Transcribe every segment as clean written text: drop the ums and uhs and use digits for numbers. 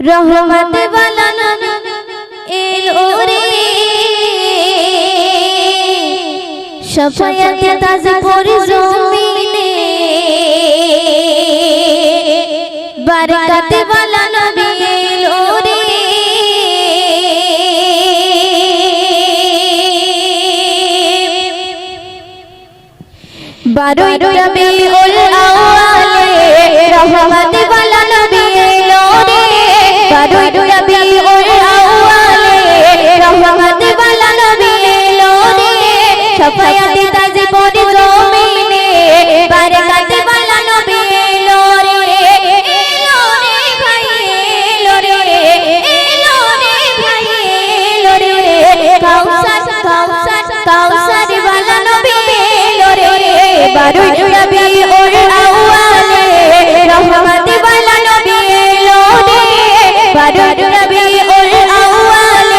रहमत वाला नबी एलो रे शफायत ताज़पुर ज़मीने बरकत वाला नबी एलो रे बारोई रबीउल अव्वल रहमत वाला नबी एलो रे बारोई रबीउल अव्वल रहमत वाला नबी एलो रे शफायत ताज़पुर ज़मीने बरकत वाला नबी एलो रे भाई एलो रे भाई एलो रे कौसर वाला नबी एलो रे बारोई रबीउल अव्वल रहमत वाला नबी एलो रे बारोई रबीउल अव्वल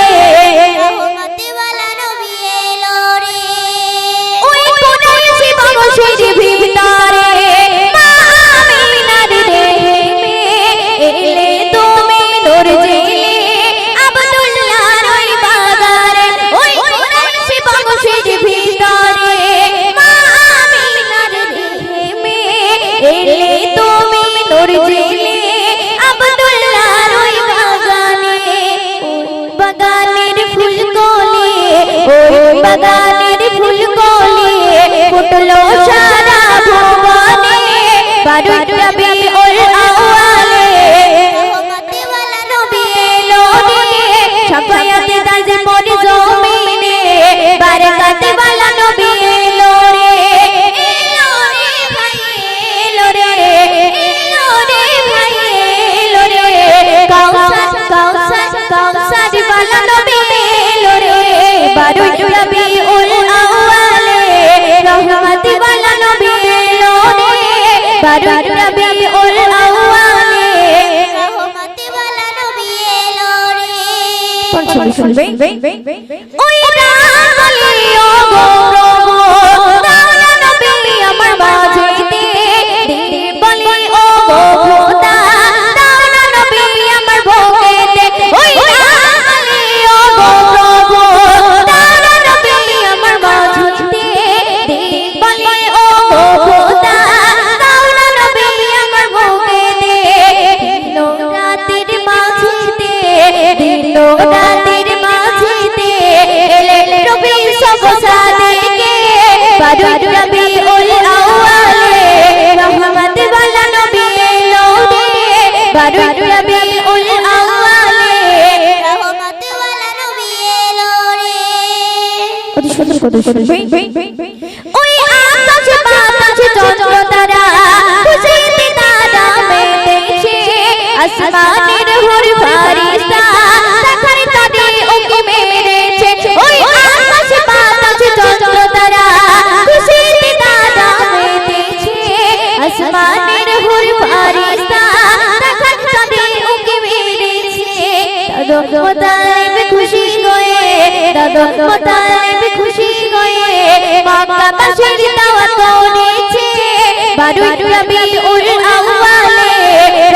रहमत वाला नबी एलो रे ওই কোনাইছি মানুষের ভিতরে মা আমিনার দেহে এলে তুমি নূর জেলে আব্দুল্লাহর ওই বাজারে ওই কোনাইছি মানুষের ভিতরে মা আমিনার দেহে এলে তুমি নূর জেলে আব্দুল্লাহর ওই বাগানের ফুলকলি ওই বাগানের ফুলকলি ফুটলো সারা ভুবনে বারোই রবীউল আউয়াল রহমত ওয়ালা নবী এলো রে শফায়াত তাज़পুর ज़मीने বরকত ওয়ালা নবী এলো রে ভাই এলো রে ভাই এলো রে কৌসর वाला नबी एलो रे बारोई रबीउल अव्वल रहमत वाला नबी एलो रे बारोई रबीउल अव्वल रहमत वाला नबी एलो रे শুনবে ওই রাত বলিও গো প্রভু দয়াল নবী আমার মাঝেতে বলি ও গো খোদা দয়াল নবী আমার বুকেতে ওই बारोई रबीउल अव्वल रहमत वाला नबी एलो रे बारोई रबीउल अव्वल रहमत वाला नबी एलो रे কত সুন্দর কথা শুনবে ওই আকাশ বাতাস চন্দ্র তারা খুশিতে তারা মেতেছে আসমানের হুর ফারিস্তা দেখার তাদের ওকে মেরেছে ওই আকাশ বাতাস চন্দ্র তারা খুশিতে তারা মেতেছে আসমানের হুর ফারিস্তা দেখার তাদের ওকে মেরেছে দাদা মুতালিব খুশি গয়ে দাদা মুতালিব খুশি গয়ে মক্কাবাসীর দাওয়াত করেছে বারোই রবীউল আউয়াল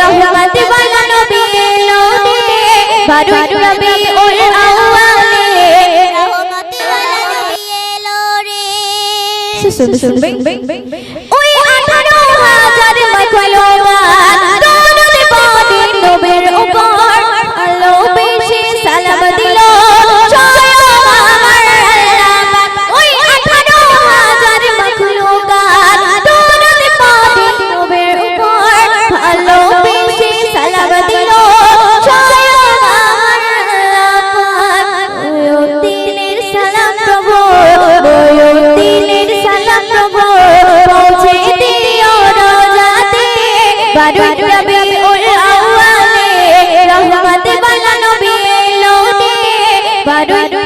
রহমত ওয়ালা নবী এলো রে বারোই রবীউল আউয়াল রহমত ওয়ালা নবী এলো রে শুনবে ওই 18,000 মাখলুকাত দরুদ পড়ে নবীর উপর আলো বেশি সালাম দিল স্বয়ং আমার আল্লাহ ওই 18,000 মাখলুকাত দরুদ পড়ে নবীর উপর আলো বেশি সালাম দিল স্বয়ং আমার আল্লাহ ওই দিনের সালাম প্রভু ওই দিনের সালাম প্রভু পৌঁছে দিও রোজাতে বারোই রবীউল আউয়াল रहमत वाला नबी एलो रे बारोई